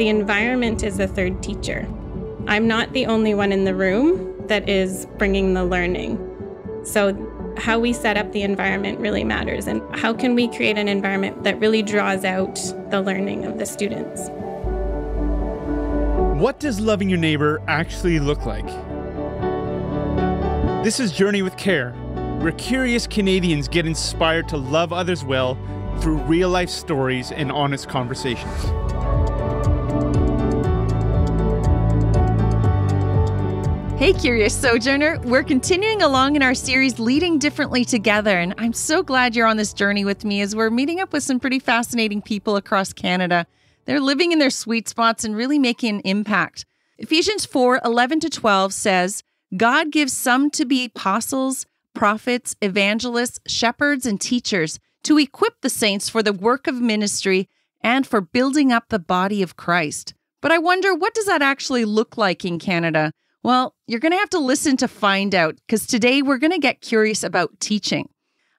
the environment is the third teacher. I'm not the only one in the room that is bringing the learning. So how we set up the environment really matters. And how can we create an environment that really draws out the learning of the students? What does loving your neighbor actually look like? This is Journey with Care, where curious Canadians get inspired to love others well through real-life stories and honest conversations. Hey, Curious Sojourner. We're continuing along in our series, Leading Differently Together, and I'm so glad you're on this journey with me as we're meeting up with some pretty fascinating people across Canada. They're living in their sweet spots and really making an impact. Ephesians 4:11-12 says, God gives some to be apostles, prophets, evangelists, shepherds, and teachers to equip the saints for the work of ministry and for building up the body of Christ. But I wonder, what does that actually look like in Canada? Well, you're going to have to listen to find out, because today we're going to get curious about teaching.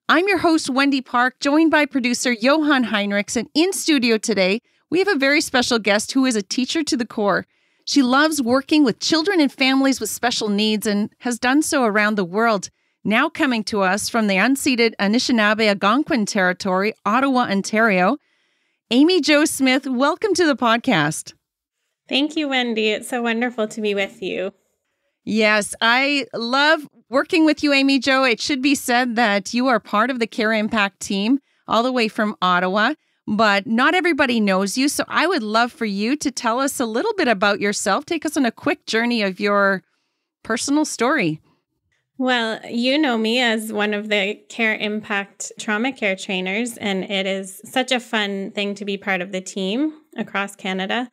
I'm your host, Wendy Park, joined by producer Johan Heinrichs, and in studio today, we have a very special guest who is a teacher to the core. She loves working with children and families with special needs and has done so around the world. Now coming to us from the unceded Anishinaabe Algonquin Territory, Ottawa, Ontario, Amy Jo Smith, welcome to the podcast. Thank you, Wendy. It's so wonderful to be with you. Yes, I love working with you, Amy Jo. It should be said that you are part of the Care Impact team all the way from Ottawa, but not everybody knows you. So I would love for you to tell us a little bit about yourself. Take us on a quick journey of your personal story. Well, you know me as one of the Care Impact trauma care trainers, and it is such a fun thing to be part of the team across Canada.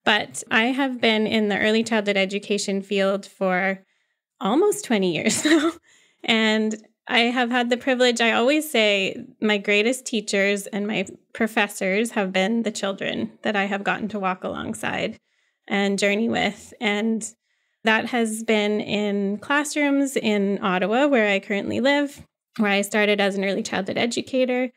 But I have been in the early childhood education field for almost 20 years now. And I have had the privilege, I always say, my greatest teachers and my professors have been the children that I have gotten to walk alongside and journey with. And that has been in classrooms in Ottawa, where I currently live, where I started as an early childhood educator.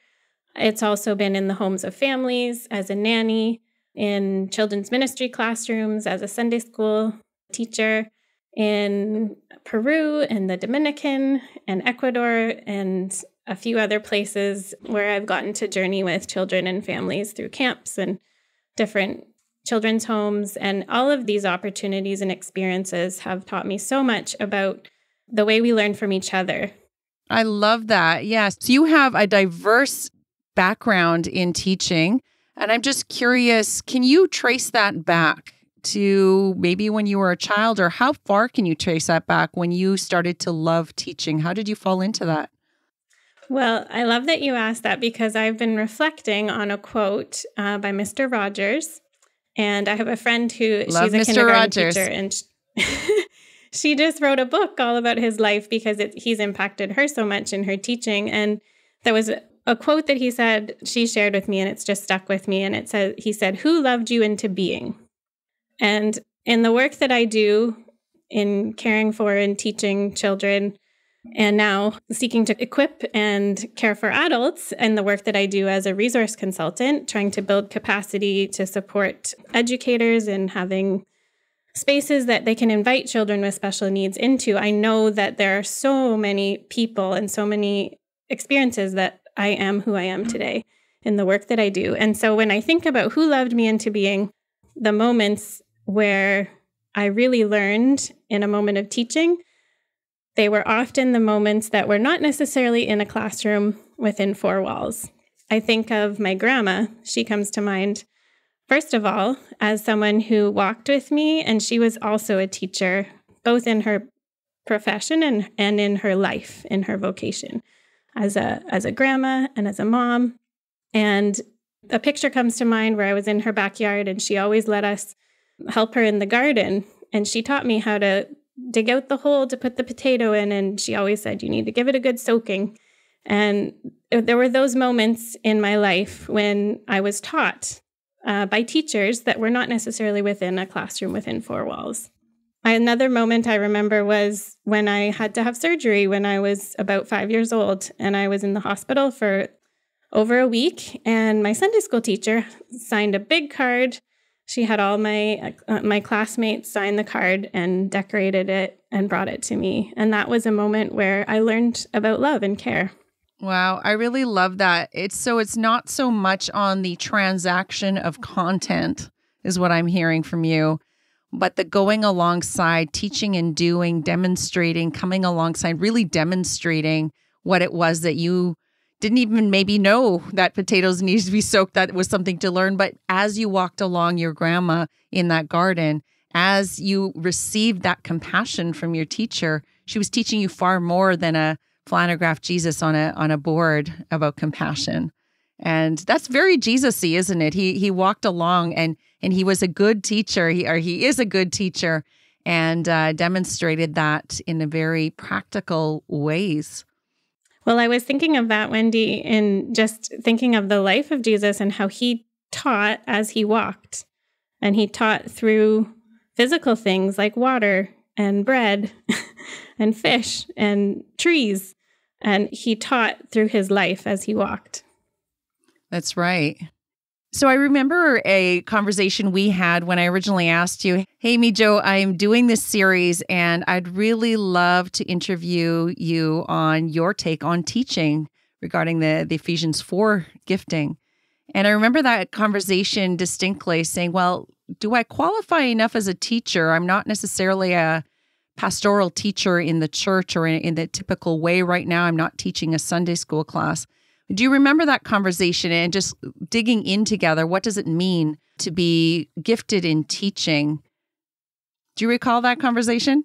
It's also been in the homes of families as a nanny, in children's ministry classrooms as a Sunday school teacher, in Peru and the Dominican and Ecuador and a few other places where I've gotten to journey with children and families through camps and different children's homes. And all of these opportunities and experiences have taught me so much about the way we learn from each other. I love that. Yes. So you have a diverse background in teaching. And I'm just curious, can you trace that back to maybe when you were a child, or how far can you trace that back when you started to love teaching? How did you fall into that? Well, I love that you asked that, because I've been reflecting on a quote by Mr. Rogers. And I have a friend who, she's a kindergarten teacher, and she just wrote a book all about his life because he's impacted her so much in her teaching. And there was a quote that he said, she shared with me, and it's just stuck with me. And it said, he said, "Who loved you into being?" And in the work that I do in caring for and teaching children, and now seeking to equip and care for adults, and the work that I do as a resource consultant, trying to build capacity to support educators and having spaces that they can invite children with special needs into, I know that there are so many people and so many experiences that I am who I am today in the work that I do. And so when I think about who loved me into being, the moments where I really learned in a moment of teaching, they were often the moments that were not necessarily in a classroom within four walls. I think of my grandma. She comes to mind, first of all, as someone who walked with me, and she was also a teacher, both in her profession and in her life, in her vocation. As a grandma and as a mom. And a picture comes to mind where I was in her backyard, and she always let us help her in the garden. And she taught me how to dig out the hole to put the potato in. And she always said, you need to give it a good soaking. And there were those moments in my life when I was taught by teachers that were not necessarily within a classroom within four walls. Another moment I remember was when I had to have surgery when I was about 5 years old, and I was in the hospital for over a week, and my Sunday school teacher signed a big card she had all my classmates sign the card and decorated it and brought it to me. And that was a moment where I learned about love and care. Wow, I really love that. It's not so much on the transaction of content is what I'm hearing from you, but the going alongside, teaching and doing, demonstrating, coming alongside, really demonstrating what it was that you didn't even maybe know that potatoes needed to be soaked. That was something to learn. But as you walked along your grandma in that garden, as you received that compassion from your teacher, she was teaching you far more than a flannelgraph Jesus on a board about compassion. And that's very Jesus-y, isn't it? He walked along and he was a good teacher, he is a good teacher, and demonstrated that in a very practical ways. Well, I was thinking of that, Wendy, in just thinking of the life of Jesus and how he taught as he walked. And he taught through physical things like water and bread and fish and trees. And he taught through his life as he walked. That's right. So I remember a conversation we had when I originally asked you, hey, Mijo, I'm doing this series and I'd really love to interview you on your take on teaching regarding the Ephesians 4 gifting. And I remember that conversation distinctly saying, well, do I qualify enough as a teacher? I'm not necessarily a pastoral teacher in the church or in the typical way right now. I'm not teaching a Sunday school class. Do you remember that conversation and just digging in together? What does it mean to be gifted in teaching? Do you recall that conversation?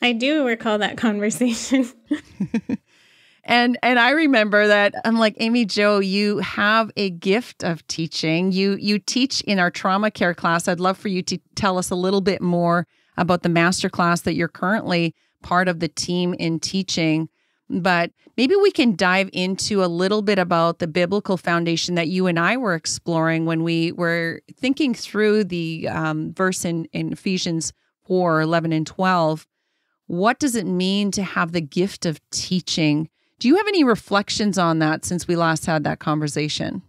I do recall that conversation. And I remember that I'm like, Amy Jo, you have a gift of teaching. You teach in our trauma care class. I'd love for you to tell us a little bit more about the masterclass that you're currently part of the team in teaching. But maybe we can dive into a little bit about the biblical foundation that you and I were exploring when we were thinking through the verse in Ephesians 4, 11 and 12. What does it mean to have the gift of teaching? Do you have any reflections on that since we last had that conversation?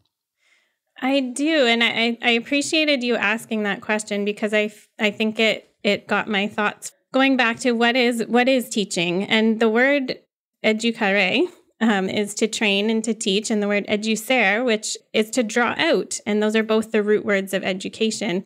I do. And I appreciated you asking that question because I think it got my thoughts going back to what is teaching. And the word educare is to train and to teach, and the word educere, which is to draw out. And those are both the root words of education.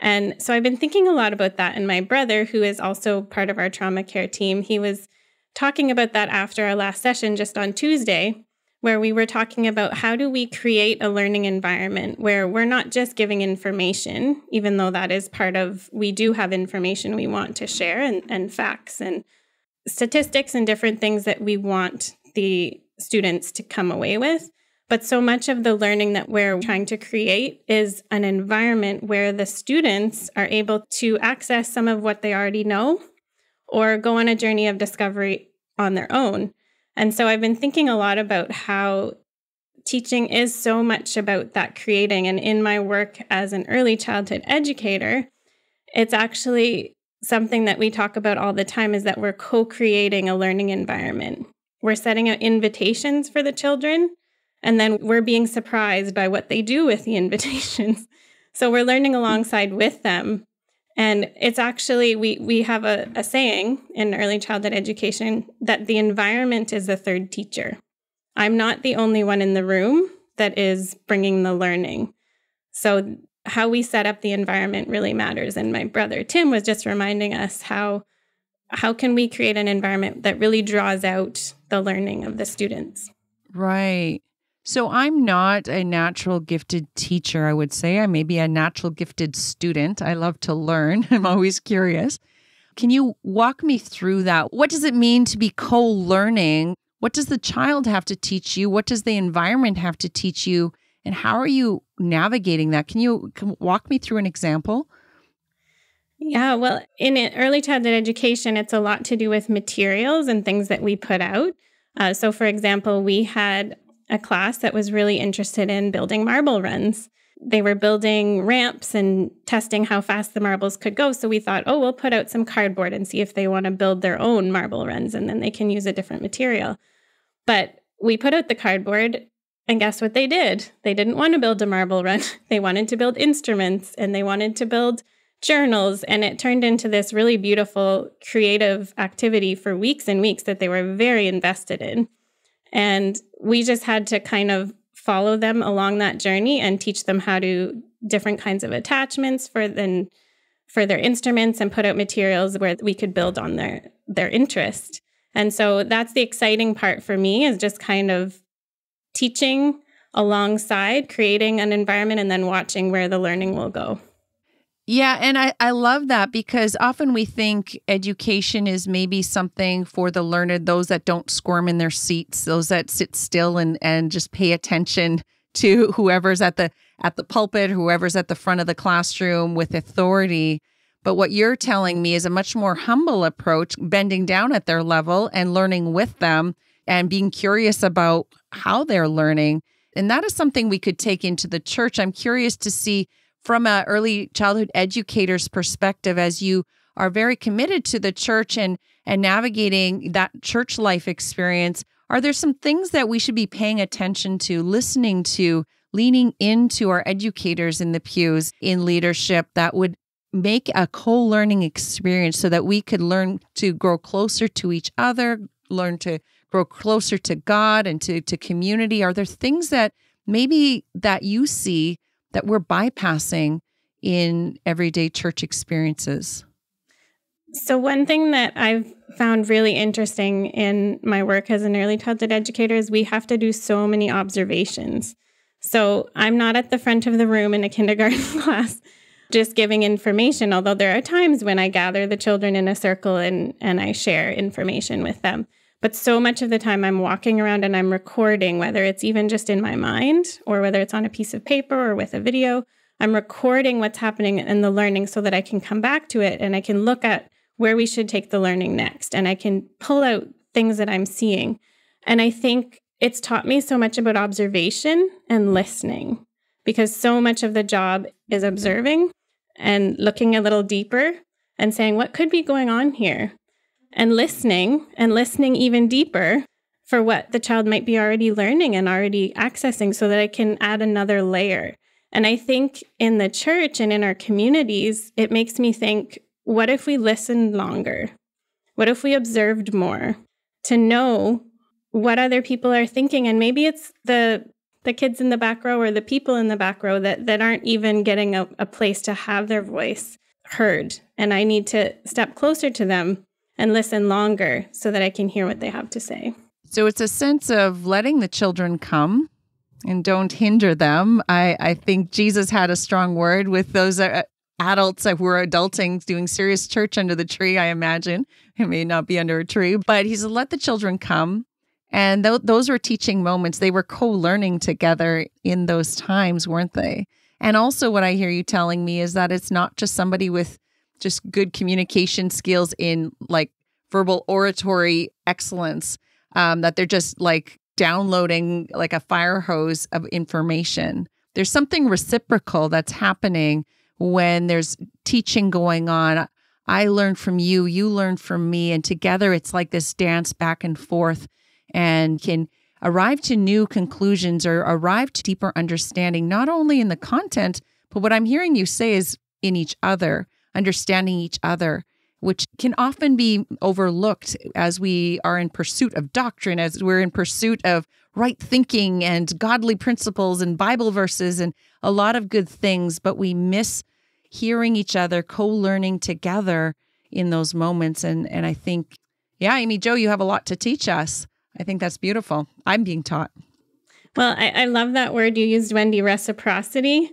And so I've been thinking a lot about that. And my brother, who is also part of our trauma care team, he was talking about that after our last session just on Tuesday, where we were talking about how do we create a learning environment where we're not just giving information, even though that is part of, we do have information we want to share and facts and statistics and different things that we want the students to come away with. But so much of the learning that we're trying to create is an environment where the students are able to access some of what they already know or go on a journey of discovery on their own. And so I've been thinking a lot about how teaching is so much about that creating. And in my work as an early childhood educator, it's actually something that we talk about all the time is that we're co-creating a learning environment. We're setting out invitations for the children, and then we're being surprised by what they do with the invitations. So we're learning alongside with them. And it's actually, we have a saying in early childhood education that the environment is the third teacher. I'm not the only one in the room that is bringing the learning. So how we set up the environment really matters. And my brother, Tim, was just reminding us how can we create an environment that really draws out the learning of the students. Right. So I'm not a natural gifted teacher, I would say. I may be a natural gifted student. I love to learn. I'm always curious. Can you walk me through that? What does it mean to be co-learning? What does the child have to teach you? What does the environment have to teach you? And how are you navigating that? Can you walk me through an example? Yeah, well, in early childhood education, it's a lot to do with materials and things that we put out. So, for example, we had a class that was really interested in building marble runs. They were building ramps and testing how fast the marbles could go. So we thought, we'll put out some cardboard and see if they want to build their own marble runs, and then they can use a different material. But we put out the cardboard. And guess what they did? They didn't want to build a marble run. They wanted to build instruments, and they wanted to build journals. And it turned into this really beautiful creative activity for weeks and weeks that they were very invested in. And we just had to kind of follow them along that journey and teach them how to different kinds of attachments for their instruments, and put out materials where we could build on their interest. And so that's the exciting part for me, is just kind of teaching alongside, creating an environment, and then watching where the learning will go. Yeah, and I love that, because often we think education is maybe something for the learned, those that don't squirm in their seats, those that sit still and just pay attention to whoever's at the pulpit, whoever's at the front of the classroom with authority. But what you're telling me is a much more humble approach, bending down at their level and learning with them and being curious about how they're learning. And that is something we could take into the church. I'm curious to see from an early childhood educator's perspective, as you are very committed to the church and navigating that church life experience, are there some things that we should be paying attention to, listening to, leaning into our educators in the pews in leadership that would make a co-learning experience so that we could learn to grow closer to each other, learn to grow closer to God and to community? Are there things that maybe that you see that we're bypassing in everyday church experiences? So one thing that I've found really interesting in my work as an early childhood educator is we have to do so many observations. So I'm not at the front of the room in a kindergarten class just giving information, although there are times when I gather the children in a circle and I share information with them. But so much of the time I'm walking around and I'm recording, whether it's even just in my mind or whether it's on a piece of paper or with a video. I'm recording what's happening in the learning so that I can come back to it and I can look at where we should take the learning next. And I can pull out things that I'm seeing. And I think it's taught me so much about observation and listening, because so much of the job is observing and looking a little deeper and saying, what could be going on here? And listening even deeper for what the child might be already learning and already accessing so that I can add another layer. And I think in the church and in our communities, it makes me think, what if we listened longer? What if we observed more to know what other people are thinking? And maybe it's the kids in the back row or the people in the back row that aren't even getting a place to have their voice heard. And I need to step closer to them and listen longer so that I can hear what they have to say. So it's a sense of letting the children come and don't hinder them. I think Jesus had a strong word with those adults who were adulting, doing serious church under the tree, I imagine. It may not be under a tree, but he said, let the children come. And those were teaching moments. They were co-learning together in those times, weren't they? And also what I hear you telling me is that it's not just somebody with just good communication skills in like verbal oratory excellence, that they're just like downloading like a fire hose of information. There's something reciprocal that's happening when there's teaching going on. I learned from you, you learned from me, and together it's like this dance back and forth and can arrive to new conclusions or arrive to deeper understanding, not only in the content, but what I'm hearing you say is in each other, understanding each other, which can often be overlooked as we are in pursuit of doctrine, as we're in pursuit of right thinking and godly principles and Bible verses and a lot of good things, but we miss hearing each other, co-learning together in those moments. And I think, yeah, Amy Jo, you have a lot to teach us. I think that's beautiful. I'm being taught. Well, I love that word you used, Wendy, reciprocity,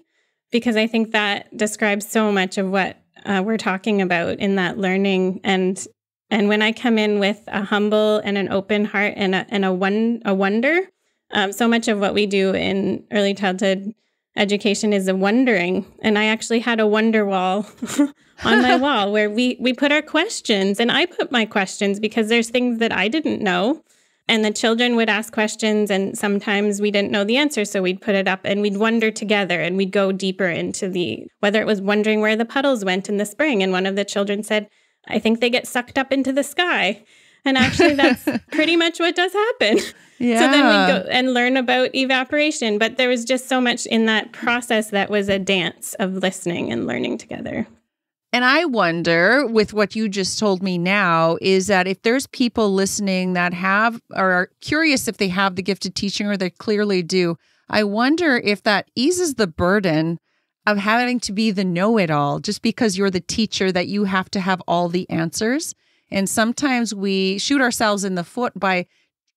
because I think that describes so much of what we're talking about in that learning. And when I come in with a humble and an open heart and a wonder, so much of what we do in early childhood education is a wondering. And I actually had a wonder wall on my wall where we put our questions, and I put my questions because there's things that I didn't know. And the children would ask questions, and sometimes we didn't know the answer, so we'd put it up and we'd wonder together, and we'd go deeper into whether it was wondering where the puddles went in the spring. And one of the children said, I think they get sucked up into the sky. And actually, that's pretty much what does happen. Yeah. So then we go and learn about evaporation. But there was just so much in that process that was a dance of listening and learning together. And I wonder, with what you just told me now, is that if there's people listening that have or are curious if they have the gift of teaching, or they clearly do, I wonder if that eases the burden of having to be the know-it-all just because you're the teacher, that you have to have all the answers. And sometimes we shoot ourselves in the foot by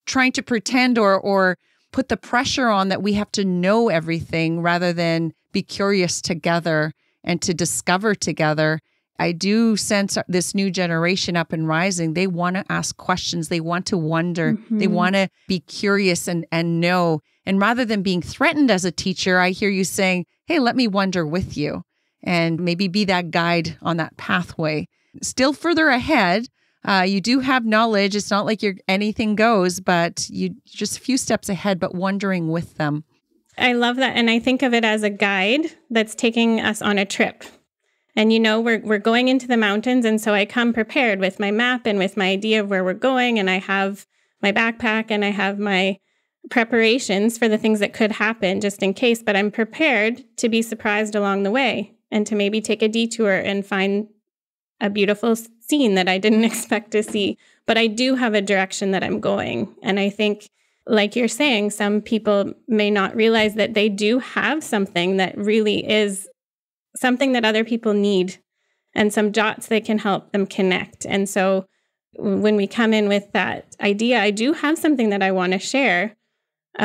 trying to pretend or put the pressure on that we have to know everything rather than be curious together and to discover together. I do sense this new generation up and rising. They want to ask questions. They want to wonder. They want to be curious and know. And rather than being threatened as a teacher, I hear you saying, hey, let me wonder with you, and maybe be that guide on that pathway. Still further ahead, you do have knowledge. It's not like you're anything goes, but you just a few steps ahead, but wondering with them. I love that. And I think of it as a guide that's taking us on a trip. And, we're going into the mountains. And so I come prepared with my map and with my idea of where we're going. And I have my backpack and I have my preparations for the things that could happen just in case. But I'm prepared to be surprised along the way and to maybe take a detour and find a beautiful scene that I didn't expect to see. But I do have a direction that I'm going. And I think, like you're saying, some people may not realize that they do have something that really is something that other people need, and some dots that can help them connect. And so when we come in with that idea, I do have something that I want to share.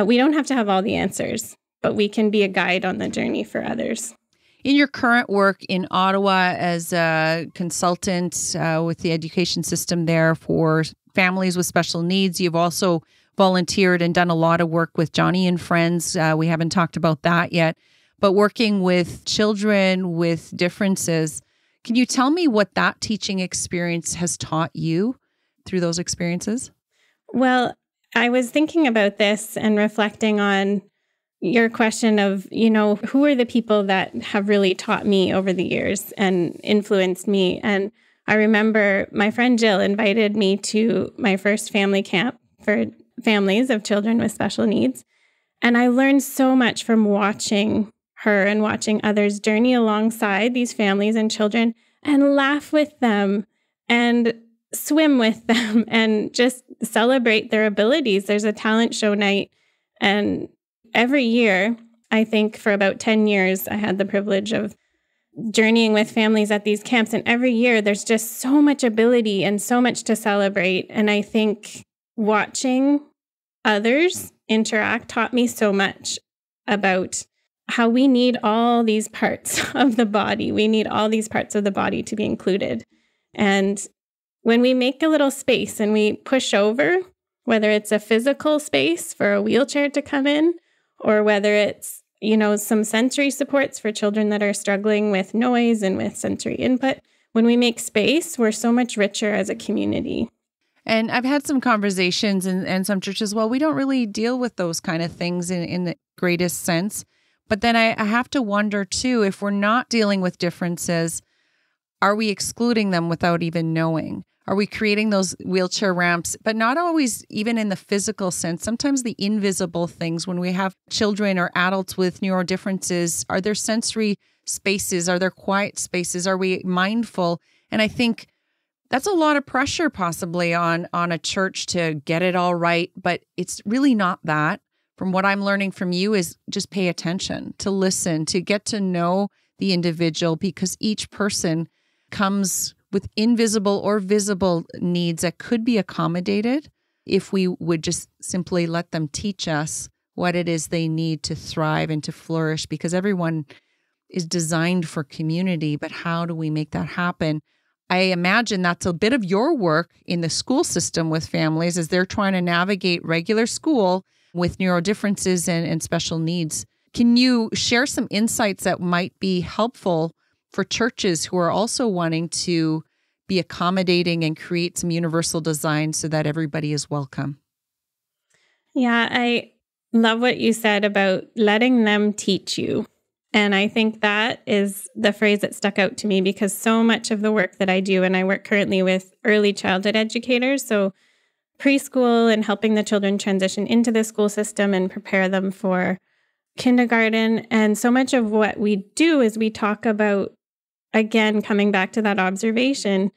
We don't have to have all the answers, but we can be a guide on the journey for others. In your current work in Ottawa as a consultant with the education system there for families with special needs, you've also volunteered and done a lot of work with Jonny and Friends. We haven't talked about that yet, but working with children with differences. Can you tell me what that teaching experience has taught you through those experiences? Well, I was thinking about this and reflecting on your question of, who are the people that have really taught me over the years and influenced me? And I remember my friend Jill invited me to my first family camp for families of children with special needs. And I learned so much from watching her and watching others journey alongside these families and children and laugh with them and swim with them and just celebrate their abilities. There's a talent show night. And every year, I think for about 10 years, I had the privilege of journeying with families at these camps. And every year, there's just so much ability and so much to celebrate. And I think watching others interact taught me so much about how we need all these parts of the body. We need all these parts of the body to be included. And when we make a little space and we push over, whether it's a physical space for a wheelchair to come in, or whether it's, some sensory supports for children that are struggling with noise and with sensory input, when we make space, we're so much richer as a community. And I've had some conversations in some churches, well, we don't really deal with those kind of things in the greatest sense. But then I have to wonder, too, if we're not dealing with differences, are we excluding them without even knowing? Are we creating those wheelchair ramps, but not always even in the physical sense? Sometimes the invisible things, when we have children or adults with neurodifferences, are there sensory spaces? Are there quiet spaces? Are we mindful? And I think that's a lot of pressure possibly on a church to get it all right, but it's really not that. From what I'm learning from you is just pay attention, to listen, to get to know the individual, because each person comes with invisible or visible needs that could be accommodated if we would just simply let them teach us what it is they need to thrive and to flourish, because everyone is designed for community. But how do we make that happen? I imagine that's a bit of your work in the school system with families as they're trying to navigate regular school with neurodifferences and special needs. Can you share some insights that might be helpful for churches who are also wanting to be accommodating and create some universal design so that everybody is welcome? Yeah, I love what you said about letting them teach you. And I think that is the phrase that stuck out to me, because so much of the work that I do, and I work currently with early childhood educators, so preschool and helping the children transition into the school system and prepare them for kindergarten. And so much of what we do is we talk about, again, coming back to that observation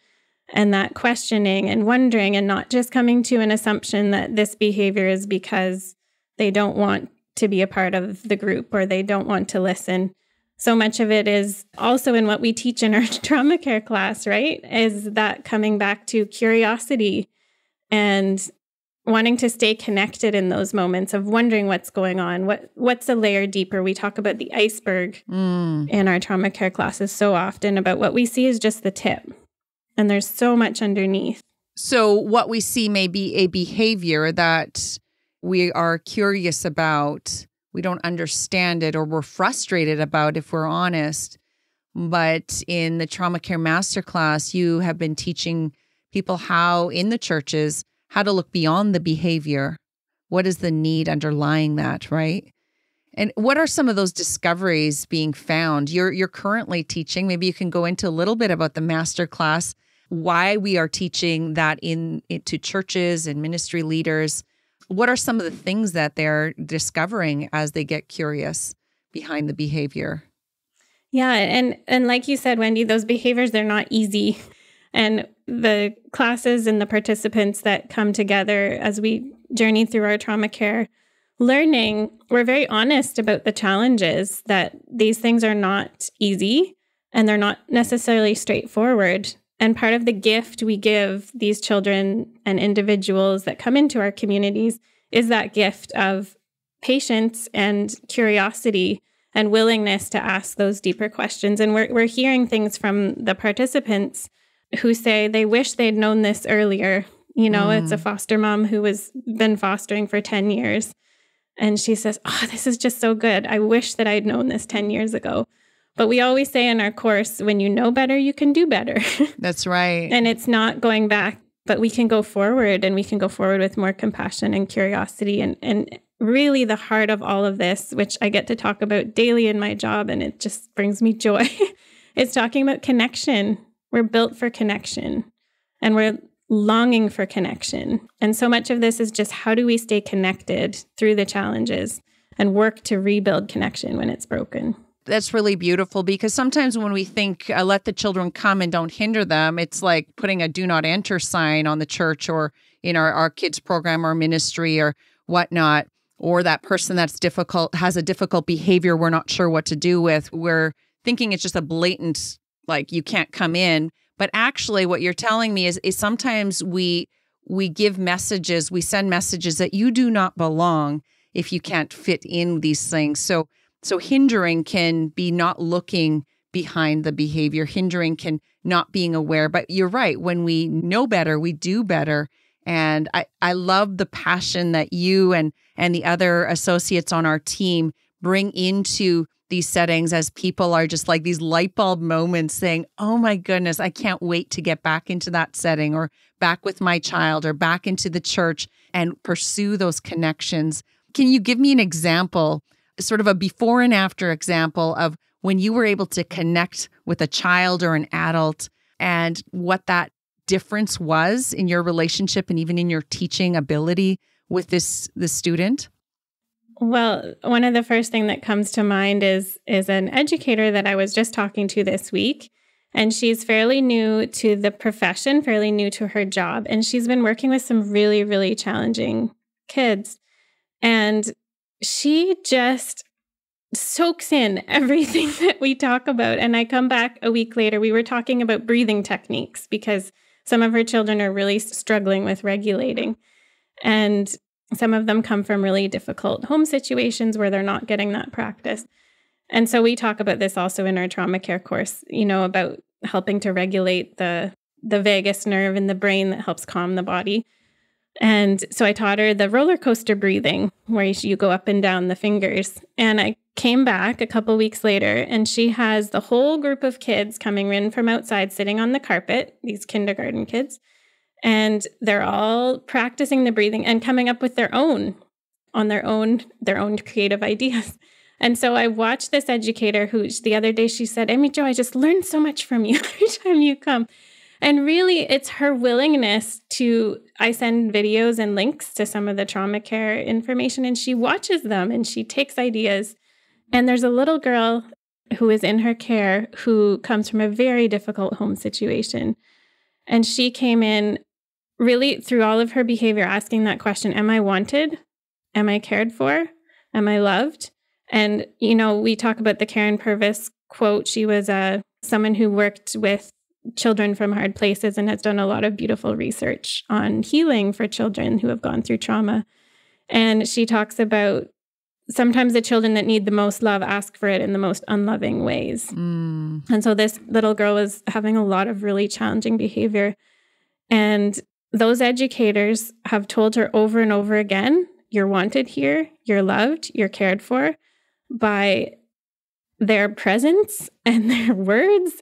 and that questioning and wondering, and not just coming to an assumption that this behavior is because they don't want to be a part of the group or they don't want to listen. So much of it is also in what we teach in our trauma care class, right? Is that coming back to curiosity and wanting to stay connected in those moments of wondering what's going on, what's a layer deeper. We talk about the iceberg in our trauma care classes so often, about what we see is just the tip. And there's so much underneath. So what we see may be a behavior that we are curious about, we don't understand it, or we're frustrated about, if we're honest. But in the Trauma Care Masterclass, you have been teaching people how, in the churches, how to look beyond the behavior. What is the need underlying that, right? And what are some of those discoveries being found? You're currently teaching. Maybe you can go into a little bit about the masterclass, why we are teaching that into churches and ministry leaders. What are some of the things that they're discovering as they get curious behind the behavior? Yeah, and like you said, Wendy, those behaviors, they're not easy. And the classes and the participants that come together as we journey through our trauma care learning, we're very honest about the challenges, that these things are not easy and they're not necessarily straightforward. And part of the gift we give these children and individuals that come into our communities is that gift of patience and curiosity and willingness to ask those deeper questions. And we're hearing things from the participants who say they wish they'd known this earlier. You know, it's a foster mom who was been fostering for 10 years. And she says, oh, this is just so good. I wish that I'd known this 10 years ago. But we always say in our course, when you know better, you can do better. That's right. And it's not going back, but we can go forward, and we can go forward with more compassion and curiosity. And really the heart of all of this, which I get to talk about daily in my job, and it just brings me joy, is talking about connection. We're built for connection, and we're longing for connection. And so much of this is just how do we stay connected through the challenges and work to rebuild connection when it's broken. That's really beautiful, because sometimes when we think, let the children come and don't hinder them, it's like putting a do not enter sign on the church or in our kids program or ministry or whatnot, or that person that's difficult, has a difficult behavior we're not sure what to do with. We're thinking it's just a blatant, like, you can't come in. But actually what you're telling me is sometimes we give messages, we send messages that you do not belong if you can't fit in these things. So hindering can be not looking behind the behavior. Hindering can not being aware. But you're right. When we know better, we do better. And I love the passion that you and the other associates on our team bring into these settings, as people are just like these light bulb moments saying, oh my goodness, I can't wait to get back into that setting, or back with my child, or back into the church and pursue those connections. Can you give me an example, sort of a before and after example of when you were able to connect with a child or an adult, and what that difference was in your relationship and even in your teaching ability with this student? Well, one of the first thing that comes to mind is an educator that I was just talking to this week. And she's fairly new to the profession, fairly new to her job. And she's been working with some really, really challenging kids. And she just soaks in everything that we talk about. And I come back a week later, we were talking about breathing techniques, because some of her children are really struggling with regulating. And some of them come from really difficult home situations where they're not getting that practice. And so we talk about this also in our trauma care course, you know, about helping to regulate the vagus nerve in the brain that helps calm the body. And so I taught her the roller coaster breathing, where you go up and down the fingers. And I came back a couple weeks later, and she has the whole group of kids coming in from outside, sitting on the carpet, these kindergarten kids. And they're all practicing the breathing and coming up with their own creative ideas. And so I watched this educator who the other day she said, Amy Jo, I just learned so much from you every time you come. And really, it's her willingness to, I send videos and links to some of the trauma care information, and she watches them and she takes ideas. And there's a little girl who is in her care who comes from a very difficult home situation. And she came in really through all of her behavior asking that question, am I wanted? Am I cared for? Am I loved? And, we talk about the Karen Purvis quote. She was someone who worked with children from hard places and has done a lot of beautiful research on healing for children who have gone through trauma. And she talks about sometimes the children that need the most love ask for it in the most unloving ways. And so this little girl was having a lot of really challenging behavior. And those educators have told her over and over again, you're wanted here, you're loved, you're cared for, by their presence and their words.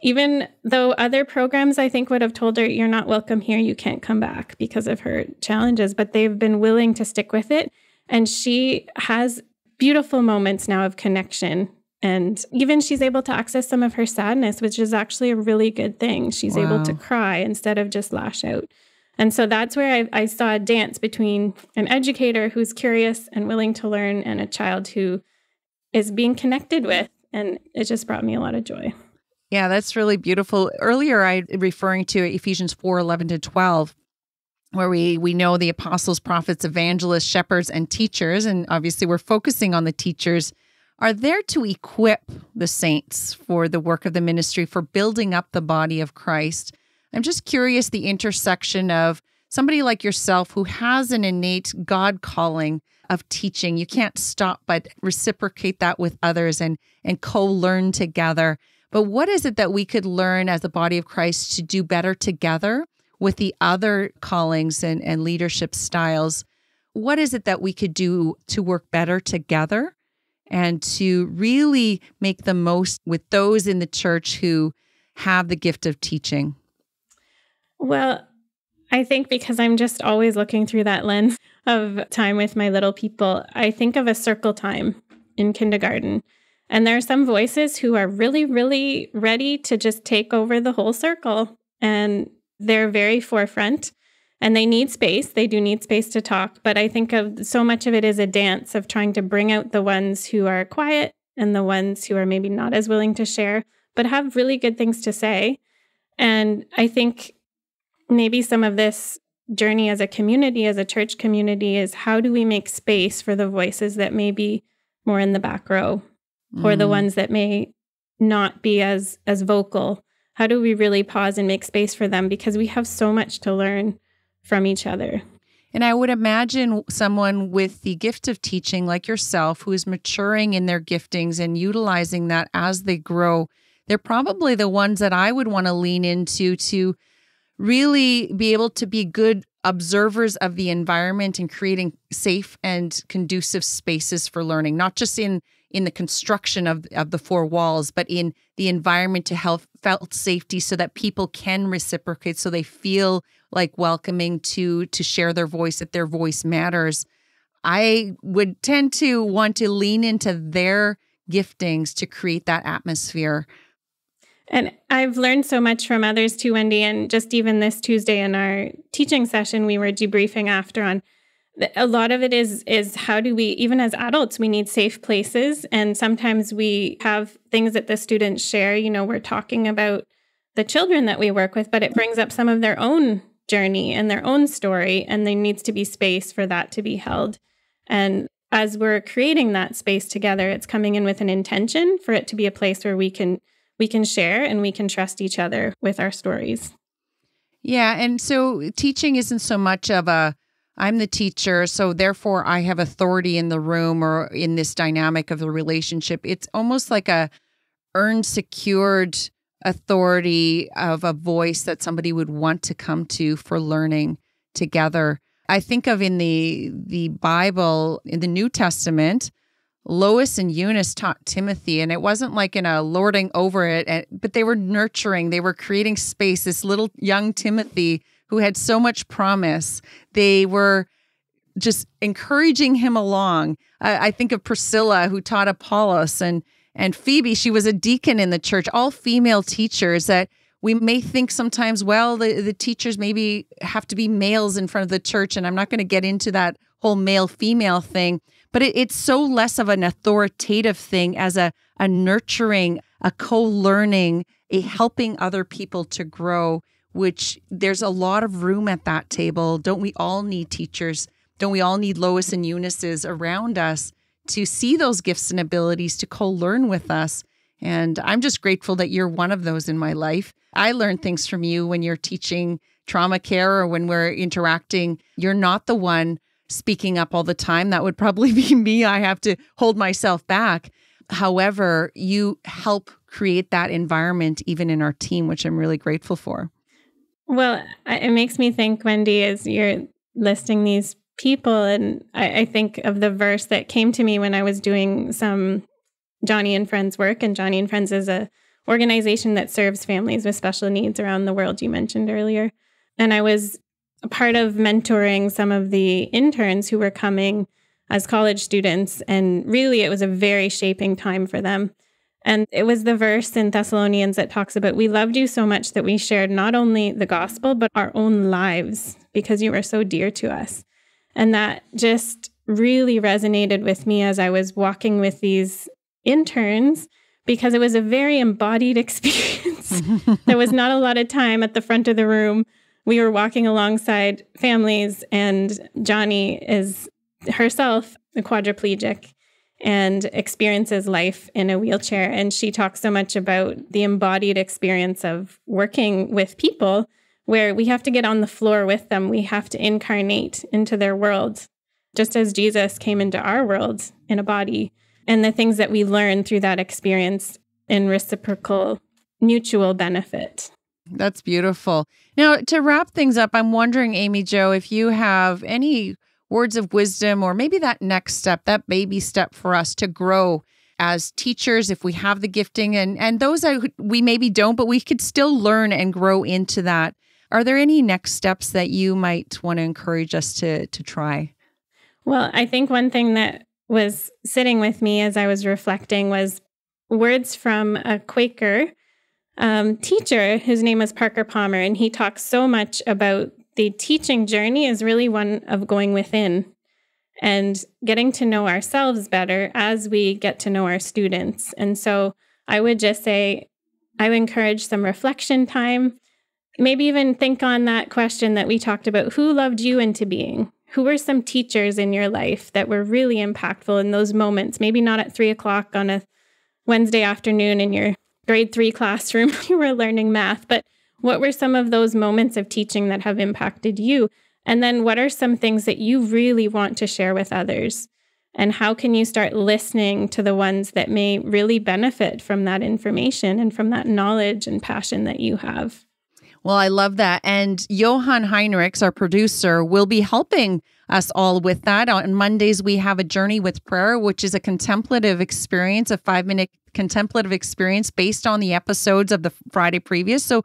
Even though other programs, I think, would have told her, you're not welcome here, you can't come back because of her challenges, but they've been willing to stick with it. And she has beautiful moments now of connection. And even she's able to access some of her sadness, which is actually a really good thing. She's able to cry instead of just lash out. And so that's where I saw a dance between an educator who's curious and willing to learn and a child who is being connected with. And it just brought me a lot of joy. Yeah, that's really beautiful. Earlier, I referring to Ephesians 4:11-12, where we know the apostles, prophets, evangelists, shepherds, and teachers, and obviously we're focusing on the teachers, are there to equip the saints for the work of the ministry, for building up the body of Christ. I'm just curious the intersection of somebody like yourself who has an innate God calling of teaching. You can't stop but reciprocate that with others and co-learn together. But what is it that we could learn as the body of Christ to do better together with the other callings and leadership styles? What is it that we could do to work better together and to really make the most with those in the church who have the gift of teaching? Well, I think because I'm just always looking through that lens of time with my little people, I think of a circle time in kindergarten. And there are some voices who are really, really ready to just take over the whole circle. And they're very forefront and they need space. They do need space to talk. But I think of so much of it is a dance of trying to bring out the ones who are quiet and the ones who are maybe not as willing to share, but have really good things to say. And I think maybe some of this journey as a community, as a church community, is how do we make space for the voices that may be more in the back row or the ones that may not be as vocal? How do we really pause and make space for them? Because we have so much to learn from each other. And I would imagine someone with the gift of teaching like yourself, who is maturing in their giftings and utilizing that as they grow, they're probably the ones that I would want to lean into to really be able to be good observers of the environment and creating safe and conducive spaces for learning, not just in the construction of the four walls, but in the environment to help felt safety so that people can reciprocate, so they feel like welcoming to share their voice, that their voice matters. I would tend to want to lean into their giftings to create that atmosphere. And I've learned so much from others too, Wendy. And just even this Tuesday in our teaching session, we were debriefing after on a lot of it is how do we, even as adults, we need safe places. And sometimes we have things that the students share. We're talking about the children that we work with, but it brings up some of their own journey and their own story. And there needs to be space for that to be held. And as we're creating that space together, it's coming in with an intention for it to be a place where we can share and we can trust each other with our stories. Yeah. And so teaching isn't so much of I'm the teacher, so therefore I have authority in the room or in this dynamic of the relationship. It's almost like a earned, secured authority of a voice that somebody would want to come to for learning together. I think of in the Bible, in the New Testament, Lois and Eunice taught Timothy, and it wasn't like in a lording over it, but they were nurturing, they were creating space. This little young Timothy who had so much promise, they were just encouraging him along. I think of Priscilla, who taught Apollos, and Phoebe, she was a deacon in the church, all female teachers that we may think sometimes, well, the teachers maybe have to be males in front of the church, and I'm not going to get into that whole male-female thing, but it's so less of an authoritative thing as a nurturing, a co-learning, a helping other people to grow, which there's a lot of room at that table. Don't we all need teachers? Don't we all need Lois and Eunices around us to see those gifts and abilities to co-learn with us? And I'm just grateful that you're one of those in my life. I learn things from you when you're teaching trauma care or when we're interacting. You're not the one speaking up all the time. That would probably be me. I have to hold myself back. However, you help create that environment even in our team, which I'm really grateful for. Well, it makes me think, Wendy, as you're listing these people, and I think of the verse that came to me when I was doing some Jonny and Friends work. And Jonny and Friends is a organization that serves families with special needs around the world, you mentioned earlier. And I was a part of mentoring some of the interns who were coming as college students. And really, it was a very shaping time for them. And it was the verse in Thessalonians that talks about, we loved you so much that we shared not only the gospel, but our own lives because you were so dear to us. And that just really resonated with me as I was walking with these interns, because it was a very embodied experience. There was not a lot of time at the front of the room. We were walking alongside families, and Jonny is herself a quadriplegic and experiences life in a wheelchair. And she talks so much about the embodied experience of working with people where we have to get on the floor with them. We have to incarnate into their world, just as Jesus came into our world in a body. And the things that we learn through that experience in reciprocal, mutual benefit. That's beautiful. Now, to wrap things up, I'm wondering, Amy Jo, if you have any words of wisdom or maybe that next step, that baby step for us to grow as teachers, if we have the gifting and those that we maybe don't, but we could still learn and grow into that. Are there any next steps that you might want to encourage us to try? Well, I think one thing that was sitting with me as I was reflecting was words from a Quaker teacher whose name was Parker Palmer. And he talks so much about the teaching journey is really one of going within and getting to know ourselves better as we get to know our students. And so I would just say, I would encourage some reflection time. Maybe even think on that question that we talked about. Who loved you into being? Who were some teachers in your life that were really impactful in those moments? Maybe not at 3:00 on a Wednesday afternoon in your grade 3 classroom, you were learning math, but what were some of those moments of teaching that have impacted you? And then what are some things that you really want to share with others? And how can you start listening to the ones that may really benefit from that information and from that knowledge and passion that you have? Well, I love that. And Johan Heinrichs, our producer, will be helping us all with that. On Mondays, we have a Journey with Prayer, which is a contemplative experience, a 5-minute contemplative experience based on the episodes of the Friday previous. So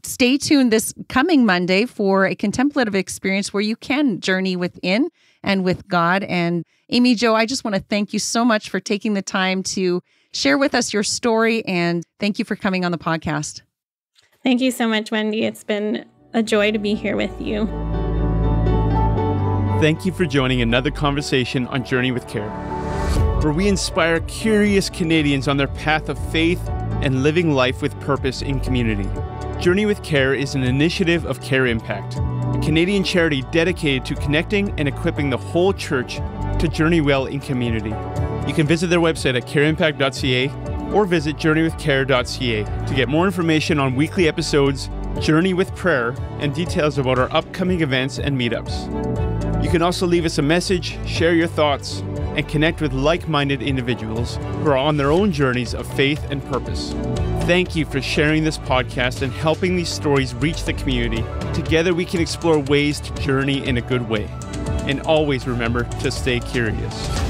stay tuned this coming Monday for a contemplative experience where you can journey within and with God. And Amy Jo, I just want to thank you so much for taking the time to share with us your story. And thank you for coming on the podcast. Thank you so much, Wendy. It's been a joy to be here with you. Thank you for joining another conversation on Journey with Care, where we inspire curious Canadians on their path of faith and living life with purpose in community. Journey with Care is an initiative of Care Impact, a Canadian charity dedicated to connecting and equipping the whole church to journey well in community. You can visit their website at careimpact.ca or visit journeywithcare.ca to get more information on weekly episodes, Journey with Prayer, and details about our upcoming events and meetups. You can also leave us a message, share your thoughts, and connect with like-minded individuals who are on their own journeys of faith and purpose. Thank you for sharing this podcast and helping these stories reach the community. Together we can explore ways to journey in a good way. And always remember to stay curious.